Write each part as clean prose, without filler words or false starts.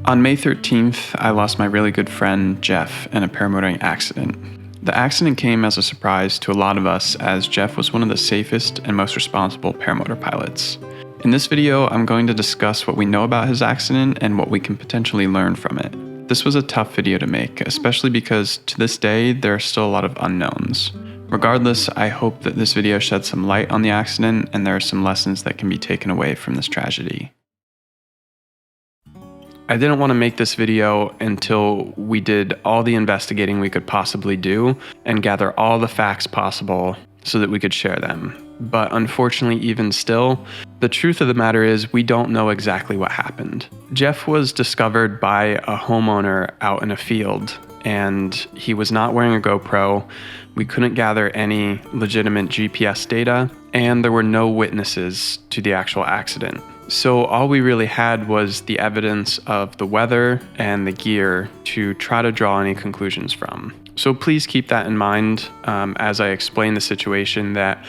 On May 13th, I lost my really good friend, Jeff, in a paramotoring accident. The accident came as a surprise to a lot of us as Jeff was one of the safest and most responsible paramotor pilots. In this video, I'm going to discuss what we know about his accident and what we can potentially learn from it. This was a tough video to make, especially because to this day, there are still a lot of unknowns. Regardless, I hope that this video sheds some light on the accident and there are some lessons that can be taken away from this tragedy. I didn't want to make this video until we did all the investigating we could possibly do and gather all the facts possible so that we could share them. But unfortunately, even still, the truth of the matter is we don't know exactly what happened. Jeff was discovered by a homeowner out in a field, and he was not wearing a GoPro. We couldn't gather any legitimate GPS data, and there were no witnesses to the actual accident. So all we really had was the evidence of the weather and the gear to try to draw any conclusions from. So please keep that in mind as I explain the situation, that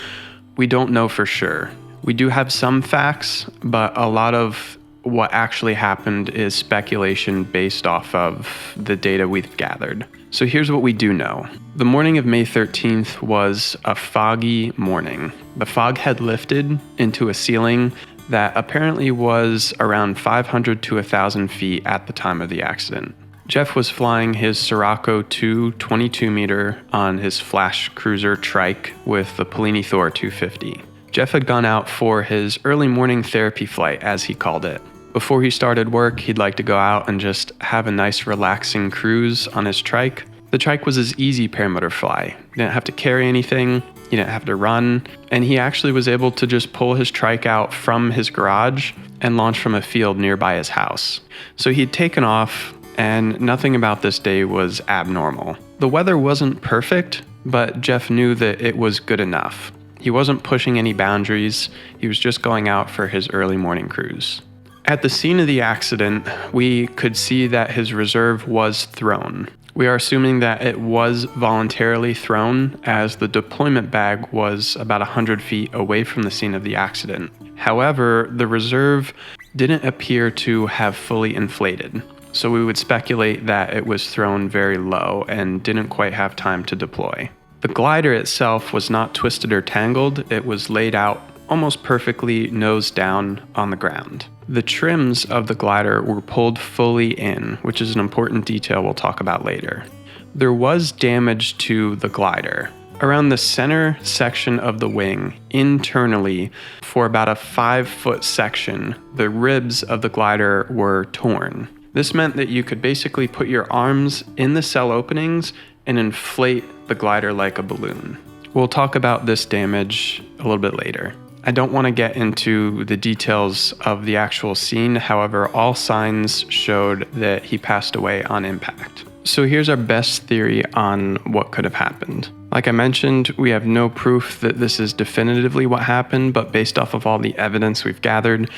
we don't know for sure. We do have some facts, but a lot of what actually happened is speculation based off of the data we've gathered. So here's what we do know. The morning of May 13th was a foggy morning. The fog had lifted into a ceiling that apparently was around 500 to 1,000 feet at the time of the accident. Jeff was flying his Sirocco 2 22-meter on his flash cruiser trike with the Polini Thor 250. Jeff had gone out for his early morning therapy flight, as he called it. Before he started work, he'd like to go out and just have a nice relaxing cruise on his trike. The trike was his easy paramotor fly. He didn't have to carry anything, he didn't have to run, and he actually was able to just pull his trike out from his garage and launch from a field nearby his house. So he'd taken off, and nothing about this day was abnormal. The weather wasn't perfect, but Jeff knew that it was good enough. He wasn't pushing any boundaries, he was just going out for his early morning cruise. At the scene of the accident, we could see that his reserve was thrown. We are assuming that it was voluntarily thrown, as the deployment bag was about 100 feet away from the scene of the accident. However, the reserve didn't appear to have fully inflated, so we would speculate that it was thrown very low and didn't quite have time to deploy. The glider itself was not twisted or tangled, it was laid out almost perfectly nose down on the ground. The trims of the glider were pulled fully in, which is an important detail we'll talk about later. There was damage to the glider. Around the center section of the wing, internally, for about a 5-foot section, the ribs of the glider were torn. This meant that you could basically put your arms in the cell openings and inflate the glider like a balloon. We'll talk about this damage a little bit later. I don't want to get into the details of the actual scene, however, all signs showed that he passed away on impact. So here's our best theory on what could have happened. Like I mentioned, we have no proof that this is definitively what happened, but based off of all the evidence we've gathered,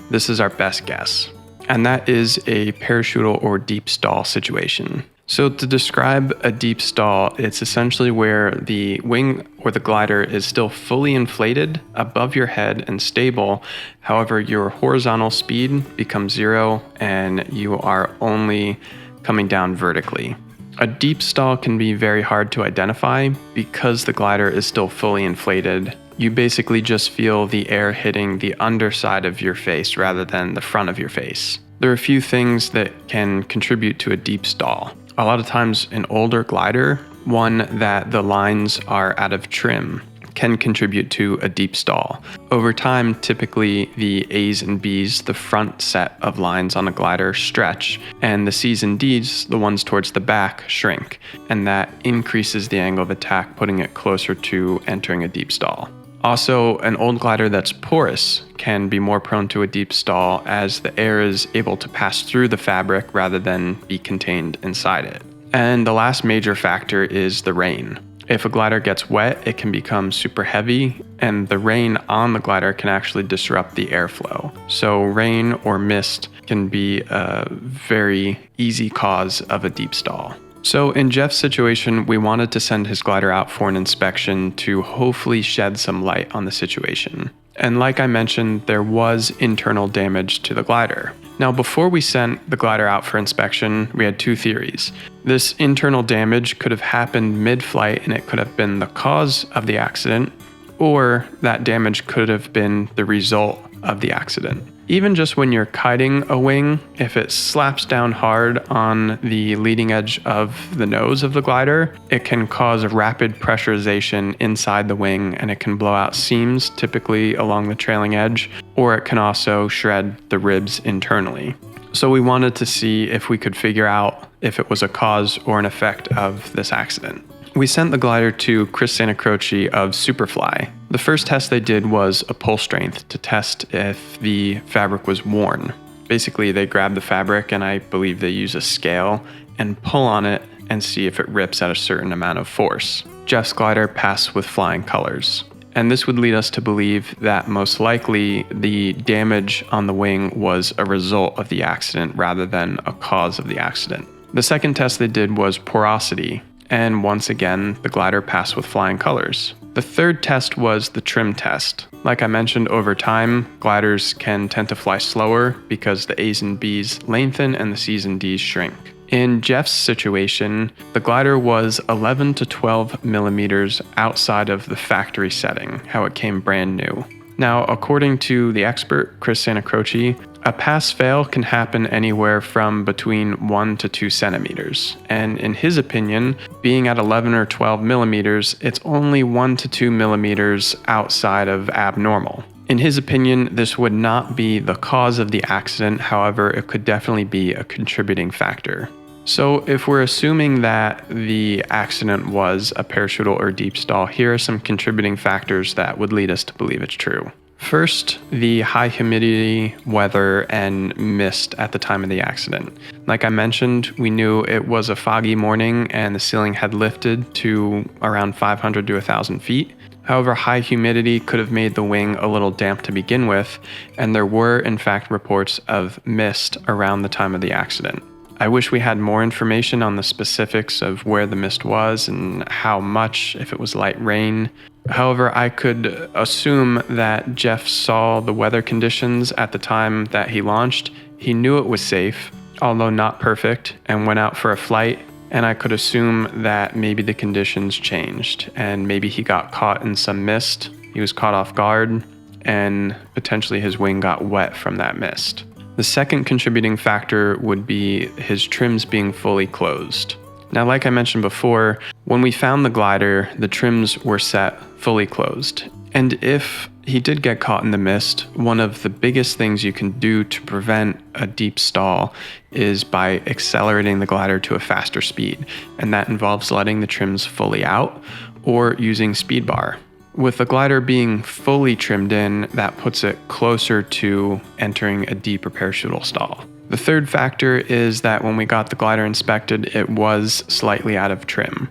this is our best guess. And that is a parachutal or deep stall situation. So to describe a deep stall, it's essentially where the wing or the glider is still fully inflated above your head and stable. However, your horizontal speed becomes 0 and you are only coming down vertically. A deep stall can be very hard to identify because the glider is still fully inflated. You basically just feel the air hitting the underside of your face rather than the front of your face. There are a few things that can contribute to a deep stall. A lot of times an older glider, one that the lines are out of trim, can contribute to a deep stall. Over time, typically the A's and B's, the front set of lines on a glider, stretch, and the C's and D's, the ones towards the back, shrink, and that increases the angle of attack, putting it closer to entering a deep stall. Also, an old glider that's porous can be more prone to a deep stall as the air is able to pass through the fabric rather than be contained inside it. And the last major factor is the rain. If a glider gets wet, it can become super heavy, and the rain on the glider can actually disrupt the airflow. So rain or mist can be a very easy cause of a deep stall. So in Jeff's situation, we wanted to send his glider out for an inspection to hopefully shed some light on the situation. And like I mentioned, there was internal damage to the glider. Now, before we sent the glider out for inspection, we had two theories. This internal damage could have happened mid-flight and it could have been the cause of the accident, or that damage could have been the result of the accident. Even just when you're kiting a wing, if it slaps down hard on the leading edge of the nose of the glider, it can cause rapid pressurization inside the wing and it can blow out seams, typically along the trailing edge, or it can also shred the ribs internally. So we wanted to see if we could figure out if it was a cause or an effect of this accident. We sent the glider to Chris Santacroce of Superfly. The first test they did was a pull strength to test if the fabric was worn. Basically, they grab the fabric and I believe they use a scale and pull on it and see if it rips at a certain amount of force. Jeff's glider passed with flying colors. And this would lead us to believe that most likely the damage on the wing was a result of the accident rather than a cause of the accident. The second test they did was porosity. And once again, the glider passed with flying colors. The third test was the trim test. Like I mentioned, over time, gliders can tend to fly slower because the A's and B's lengthen and the C's and D's shrink. In Jeff's situation, the glider was 11 to 12 millimeters outside of the factory setting, how it came brand new. Now, according to the expert, Chris Santacroce, a pass-fail can happen anywhere from between 1 to 2 centimeters. And in his opinion, being at 11 or 12 millimeters, it's only 1 to 2 millimeters outside of abnormal. In his opinion, this would not be the cause of the accident, however, it could definitely be a contributing factor. So if we're assuming that the accident was a parachutal or deep stall, here are some contributing factors that would lead us to believe it's true. First, the high humidity, weather, and mist at the time of the accident. Like I mentioned, we knew it was a foggy morning and the ceiling had lifted to around 500 to 1,000 feet. However, high humidity could have made the wing a little damp to begin with, and there were in fact reports of mist around the time of the accident. I wish we had more information on the specifics of where the mist was and how much, if it was light rain. However, I could assume that Jeff saw the weather conditions at the time that he launched. He knew it was safe, although not perfect, and went out for a flight. And I could assume that maybe the conditions changed and maybe he got caught in some mist. He was caught off guard and potentially his wing got wet from that mist. The second contributing factor would be his trims being fully closed. Now, like I mentioned before, when we found the glider, the trims were set fully closed. And if he did get caught in the mist, one of the biggest things you can do to prevent a deep stall is by accelerating the glider to a faster speed. And that involves letting the trims fully out or using speed bar. With the glider being fully trimmed in, that puts it closer to entering a deeper parachutal stall. The third factor is that when we got the glider inspected, it was slightly out of trim.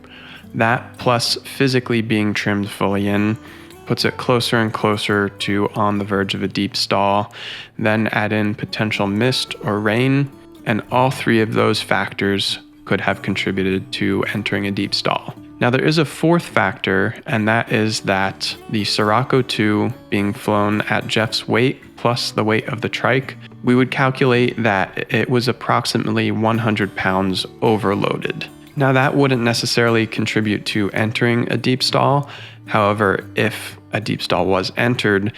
That plus physically being trimmed fully in puts it closer and closer to on the verge of a deep stall. Then add in potential mist or rain, and all three of those factors could have contributed to entering a deep stall. Now there is a fourth factor, and that is that the Sirocco 2 being flown at Jeff's weight plus the weight of the trike, we would calculate that it was approximately 100 pounds overloaded. Now that wouldn't necessarily contribute to entering a deep stall. However, if a deep stall was entered,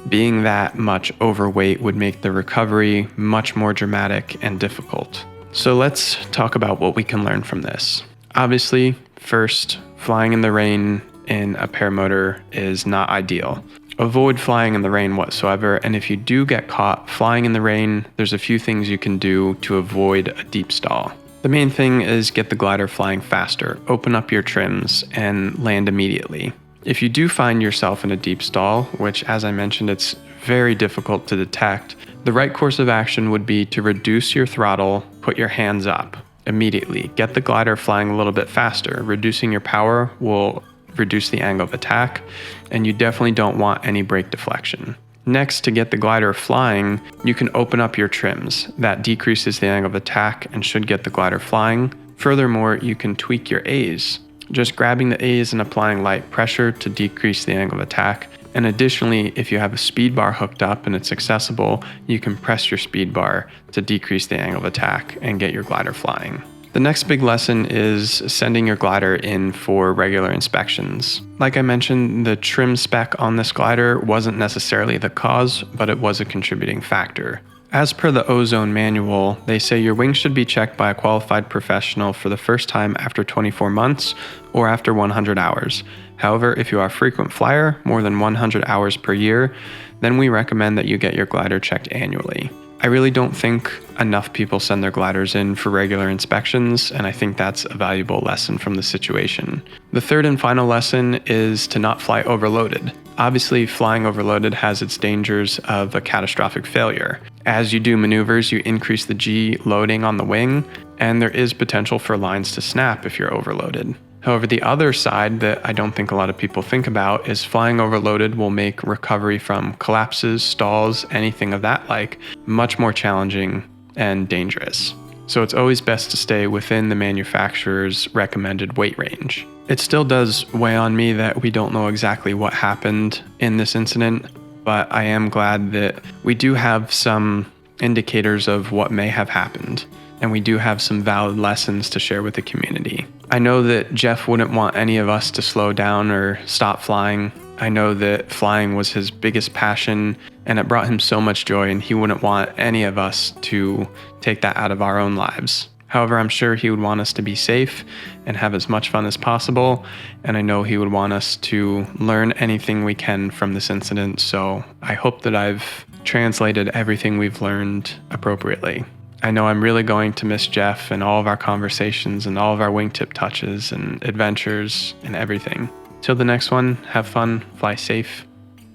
being that much overweight would make the recovery much more dramatic and difficult. So let's talk about what we can learn from this. Obviously, first, flying in the rain in a paramotor is not ideal. Avoid flying in the rain whatsoever, and if you do get caught flying in the rain, there's a few things you can do to avoid a deep stall. The main thing is get the glider flying faster, open up your trims, and land immediately. If you do find yourself in a deep stall, which as I mentioned, it's very difficult to detect, the right course of action would be to reduce your throttle, put your hands up immediately. Get the glider flying a little bit faster. Reducing your power will reduce the angle of attack, and you definitely don't want any brake deflection. Next, to get the glider flying, you can open up your trims. That decreases the angle of attack and should get the glider flying. Furthermore, you can tweak your A's. Just grabbing the A's and applying light pressure to decrease the angle of attack, And additionally, if you have a speed bar hooked up and it's accessible, you can press your speed bar to decrease the angle of attack and get your glider flying. The next big lesson is sending your glider in for regular inspections. Like I mentioned, the trim spec on this glider wasn't necessarily the cause, but it was a contributing factor. As per the Ozone manual, they say your wings should be checked by a qualified professional for the first time after 24 months or after 100 hours. However, if you are a frequent flyer, more than 100 hours per year, then we recommend that you get your glider checked annually. I really don't think enough people send their gliders in for regular inspections, and I think that's a valuable lesson from the situation. The third and final lesson is to not fly overloaded. Obviously, flying overloaded has its dangers of a catastrophic failure. As you do maneuvers, you increase the G loading on the wing, and there is potential for lines to snap if you're overloaded. However, the other side that I don't think a lot of people think about is flying overloaded will make recovery from collapses, stalls, anything of that like much more challenging and dangerous. So it's always best to stay within the manufacturer's recommended weight range. It still does weigh on me that we don't know exactly what happened in this incident, but I am glad that we do have some indicators of what may have happened, and we do have some valid lessons to share with the community. I know that Jeff wouldn't want any of us to slow down or stop flying. I know that flying was his biggest passion, and it brought him so much joy, and he wouldn't want any of us to take that out of our own lives. However, I'm sure he would want us to be safe and have as much fun as possible, and I know he would want us to learn anything we can from this incident, so I hope that I've translated everything we've learned appropriately. I know I'm really going to miss Jeff and all of our conversations and all of our wingtip touches and adventures and everything. Till the next one, have fun, fly safe,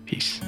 peace.